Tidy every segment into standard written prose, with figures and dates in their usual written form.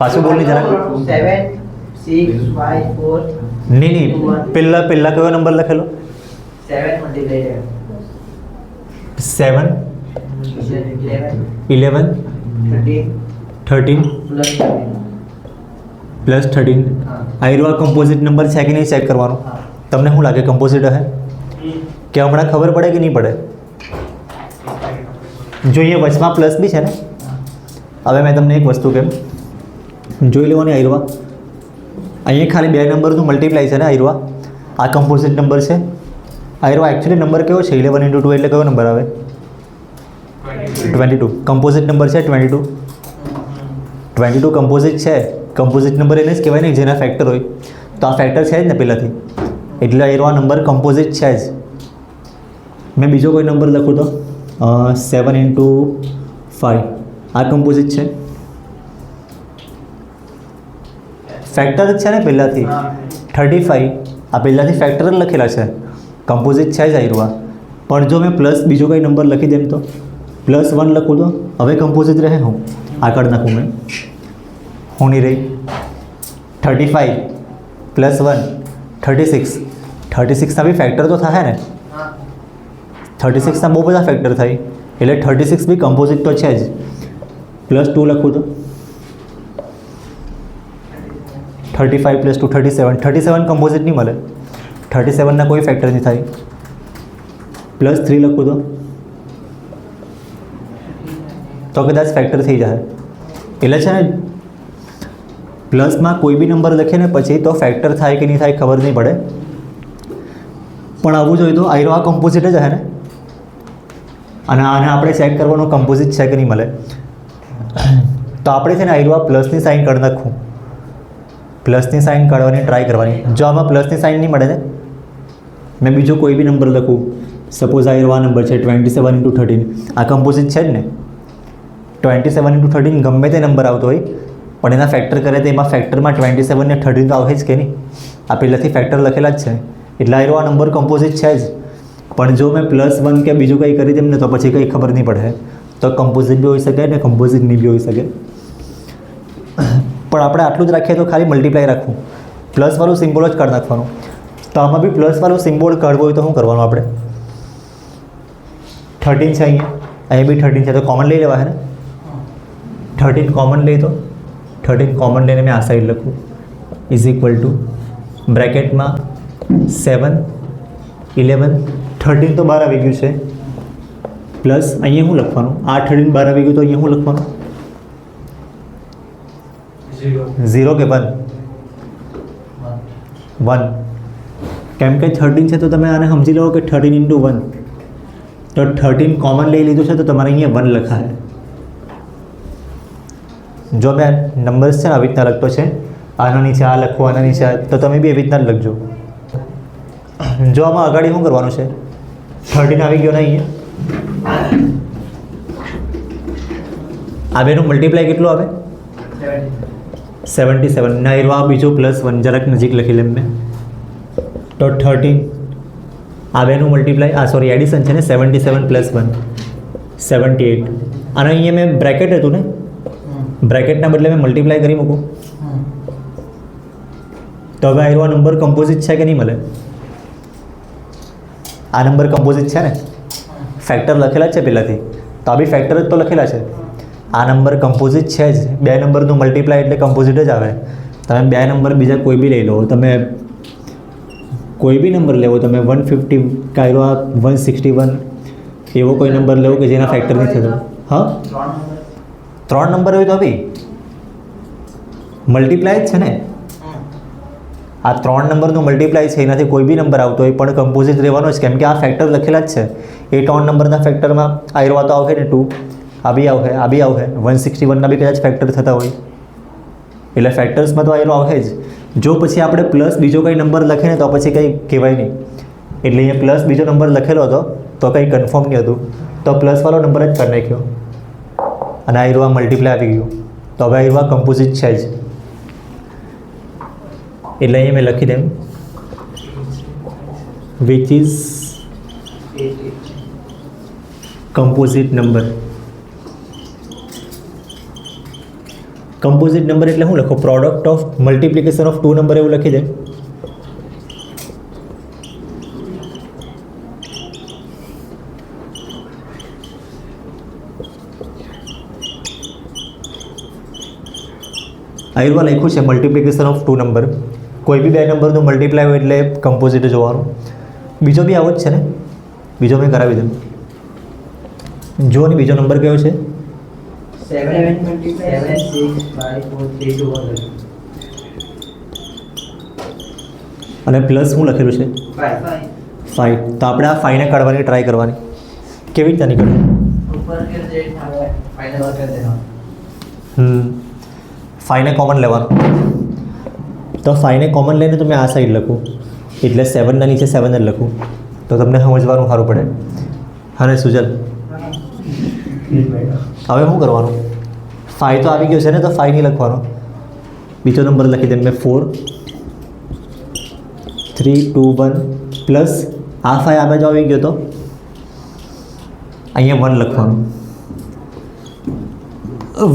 પાછું બોલ નહીં જરા. 7 6 5 4 નહીં પહેલા કયો નંબર લખેલો? 7 multiplied 7 11 11 13 13 plus 13 પ્લસ 13. હા. આ રહ્યો કમ્પોઝિટ નંબર છે કે નહીં ચેક કરવાનો. હા. તમને શું લાગે કમ્પોઝિટ હે કે હમણાં ખબર પડે કે નહીં પડે? જોઈએ વચમાં પ્લસ બી છે ને. હવે મેં તમને એક વસ્તુ કેમ જોઈ લેવાની આયરવા અહીંયા ખાલી બે નંબરનું મલ્ટીપ્લાય છે ને આયરવા. આ કમ્પોઝિટ નંબર છે. આયરવા એકચ્યુઅલી નંબર કેવો છે? 11 × 2 એટલે કયો નંબર આવે? 22. કમ્પોઝિટ નંબર છે 22. 22 કમ્પોઝિટ છે. કમ્પોઝિટ નંબર એને જ કહેવાય ને જેના ફેક્ટર હોય. તો આ ફેક્ટર છે જ ને પહેલાંથી, એટલે આયરવા નંબર કમ્પોઝિટ છે જ. મેં બીજો કોઈ નંબર લખું તો 7 × 5 આ કમ્પોઝિટ છે. ફેક્ટર જ છે ને પહેલાંથી. 35 આ પહેલાંથી ફેક્ટર જ લખેલા છે. કમ્પોઝિટ છે જ આયરવા. પણ જો મેં પ્લસ બીજો કંઈ નંબર લખી દેમ તો +1 લખું તો હવે કમ્પોઝિટ રહે. હું આગળ નાખું મેં હું નહીં રહી. 35 +1 36. 36ના બી ફેક્ટર તો થાય ને. 36ના બહુ બધા ફેક્ટર થાય એટલે 36 બી કમ્પોઝિટ તો છે જ. +2 લખું તો 35 + 2 37. 37 કમ્પોઝિટ નહીં મળે. 37ના કોઈ ફેક્ટર નહીં થાય. +3 લખું તો કદાચ ફેક્ટર થઈ જાય. એટલે છે ને પ્લસમાં કોઈ બી નંબર લખે ને પછી તો ફેક્ટર થાય કે નહીં થાય ખબર નહીં પડે. પણ આવું જોઈએ તો આયરો આ કમ્પોઝિટ જ હે ને. અને આને આપણે ચેક કરવાનું કમ્પોઝિટ છે કે નહીં મળે. તો આપણે છે ને આયરો આ પ્લસની સાઇન કાઢી નાખવું. પ્લસની સાઇન કાઢવાની ટ્રાય કરવાની. જો આમાં પ્લસની સાઇન નહીં મળે ને મેં બીજો કોઈ બી નંબર લખું. સપોઝ આયરો આ નંબર છે 27 × 13. આ કમ્પોઝિટ છે જ ને. 27 × 13 ગમે તે નંબર આવતો હોય પણ એના ફેક્ટર કરે તો એમાં ફેક્ટરમાં 27 ને 13 તો આવે જ કે નહીં. આ પહેલાંથી ફેક્ટર લખેલા જ છે એટલે આયરો આ નંબર કમ્પોઝિટ છે જ. પણ જો મેં +1 કે બીજું કંઈ કરી દેમ ને તો પછી કંઈ ખબર નહીં પડે. તો કમ્પોઝિટ બી હોઈ શકે ને કમ્પોઝિટ નહીં બી હોઈ શકે. પણ આપણે આટલું જ રાખીએ તો ખાલી મલ્ટીપ્લાય રાખવું. પ્લસવાળું સિમ્બોલ જ કાઢી નાખવાનું. તો આમાં બી પ્લસવાળું સિમ્બોલ કાઢવું હોય તો શું કરવાનું આપણે? 13 છે અહીંયા બી 13 છે તો કોમન લઈ લેવા હે ને. 13 કોમન લઈ તો 13 કોમન લઈને મેં આ સાઈડ લખું = બ્રેકેટમાં 7 11 13 તો બહાર આવી ગયું છે. પ્લસ અહીંયા શું લખવાનું? આ 13 બહાર આવી ગયું તો અહીંયા શું લખવાનું? 0 કે 1? 1. કેમ કે 13 છે તો તમે આને સમજી લો કે 13 × 1. તો 13 કોમન લઈ લીધું છે તો તમારે અહીંયા 1 લખાય. જો મેં નંબર્સ છે આવી રીતના લખતો છે આના નીચે આ લખો આના નીચે તો તમે બી એવી રીતના જ લખજો. જો આમાં આગળ શું કરવાનું છે? 13 આવી ગયો ને અહીંયા આ બેનું મલ્ટીપ્લાય કેટલું આવે? 77. ના એવા બીજું +1 જરાક નજીક લખી લેમ મેં. તો 13 આ બેનું મલ્ટીપ્લાય એડિશન છે ને 77 + 1 78. અને અહીંયા મેં બ્રેકેટ હતું ને બ્રેકેટના બદલે મેં મલ્ટીપ્લાય કરી મૂકું તો હવે આયરો આ નંબર કમ્પોઝિટ છે કે નહીં મળે? આ નંબર કમ્પોઝિટ છે ને. ફેક્ટર લખેલા જ છે પહેલાંથી તો આ બી ફેક્ટર જ તો લખેલા છે. આ નંબર કમ્પોઝિટ છે જ. બે નંબરનું મલ્ટીપ્લાય એટલે કમ્પોઝિટ જ આવે. તમે બે નંબર બીજા કોઈ બી લઈ લો. તમે કોઈ બી નંબર લેવો તમે 150 કાયરો 161 એવો કોઈ નંબર લેવો કે જેના ફેક્ટર નથી થતો. હા 3 નંબર હોય તો બી મલ્ટીપ્લાય જ છે ને. આ 3 નંબરનું મલ્ટીપ્લાય છે એનાથી કોઈ બી નંબર આવતો હોય પણ કમ્પોઝિટ રહેવાનો જ કેમ કે આ ફેક્ટર લખેલા જ છે. એ 3 નંબરના ફેક્ટરમાં આયરવા તો આવશે ને 2 આ બી આવશે 161ના બી કદાચ ફેક્ટર થતા હોય એટલે ફેક્ટર્સમાં તો આયરો આવશે જ. જો પછી આપણે પ્લસ બીજો કંઈ નંબર લખે ને તો પછી કંઈ કહેવાય નહીં. એટલે અહીંયા પ્લસ બીજો નંબર લખેલો હતો તો કંઈ કન્ફર્મ નહીં હતું તો પ્લસવાળો નંબર જ કરી નાખ્યો અને આયરવા મલ્ટીપ્લાય આવી ગયું. તો હવે આયરવા કમ્પોઝિટ છે જ એટલે અહીંયા મેં લખી દેમ which is composite number. Composite number એટલે શું લખો? Product of multiplication of two number એવું લખી દે. આયુર્વા લખ્યું છે મલ્ટિપ્લિકેશન ઓફ ટુ નંબર. કોઈ બી બે નંબરનું મલ્ટીપ્લાય હોય એટલે કમ્પોઝિટ જોવાનું. બીજો બી આવો જ છે ને, બીજો મેં કરાવી દઉં. જો ને બીજો નંબર કયો છે? 7 7 6 5 4 3 2 1. અને પ્લસ શું લખેલું છે? 5 5. તો આપણે આ 5 ને કાઢવાની ટ્રાય કરવાની. કેવી રીતે નીકળે? ऊपर के जेड फाइनल कर देना. 5 ને કોમન લેવાનું. તો 5 ને કોમન લઈને તો મેં આ સાઈડ લખું એટલે 7 ના નીચે 7 જ લખું તો તમને સમજવાનું સારું પડે. હા ને સુજલ? હવે શું કરવાનું? 5 તો આવી ગયો છે ને, તો 5 નહીં લખવાનો. બીજો નંબર લખી દે મેં 4 3 2 1 પ્લસ આ 5 આ બાજુ આવી ગયો તો અહીંયા 1 લખવાનું.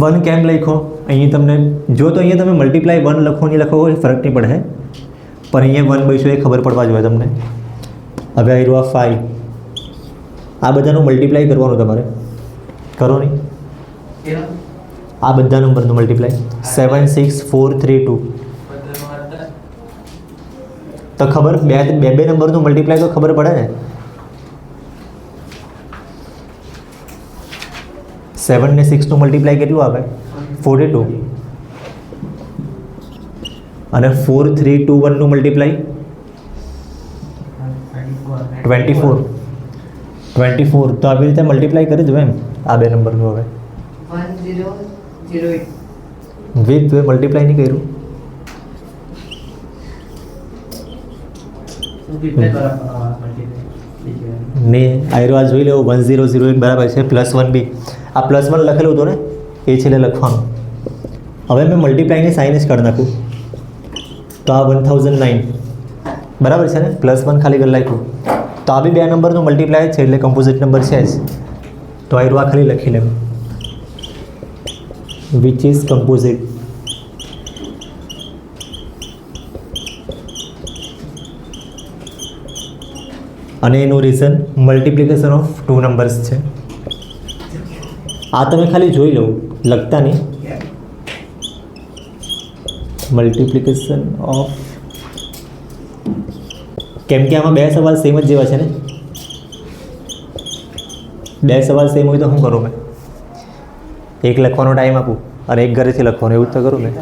1 કેમ લખો? અહીં તમને જો તો અહીંયા તમે મલ્ટીપ્લાય 1 લખો નહીં લખો કોઈ ફરક નહીં પડે, પણ અહીંયા 1 બનશે એ ખબર પડવા જોઈએ તમને. હવે આવ્યું આ 5, આ બધાનું મલ્ટીપ્લાય કરવાનું તમારે. કરો નહીં આ બધા નંબરનું મલ્ટીપ્લાય. 7 6 4 3 2 તો ખબર બે નંબરનું મલ્ટીપ્લાય તો ખબર પડે ને. 7 ને 6 નું મલ્ટીપ્લાય કેટલું આવે? 42. અને 4 3 2 1 નું મલ્ટીપ્લાય 24. તો આવી રીતે મલ્ટીપ્લાય કરી દો એમ આ બે નંબરનું. હવે 1008 વિથ મલ્ટીપ્લાય નહીં કર્યું. ને આયરો આ જોઈ લેવો 1008 બરાબર છે. +1 બી આ +1 લખેલું હતું ને એ છેલ્લે લખવાનું. હવે મેં મલ્ટીપ્લાયની સાઇન જ કરી નાખું તો આ 1009 બરાબર છે ને. +1 ખાલી કરી નાખ્યું તો આ બી બે નંબરનું મલ્ટીપ્લાય છે એટલે કમ્પોઝિટ નંબર છે જ. તો આયરો આ ખાલી લખી લેવું વિચ ઇઝ કમ્પોઝિટ. અને એનું reason multiplication of two numbers છે. આ તમે ખાલી જોઈ લો, લખતા નહીં. મલ્ટિપ્લિકેશન ઓફ, કેમ કે આમાં બે સવાલ સેમ જ જેવા છે ને. બે સવાલ સેમ હોય તો શું કરું મેં? એક લખવાનો ટાઈમ આપું અને એક ઘરેથી લખવાનું, એવું જ તો કરું મેં.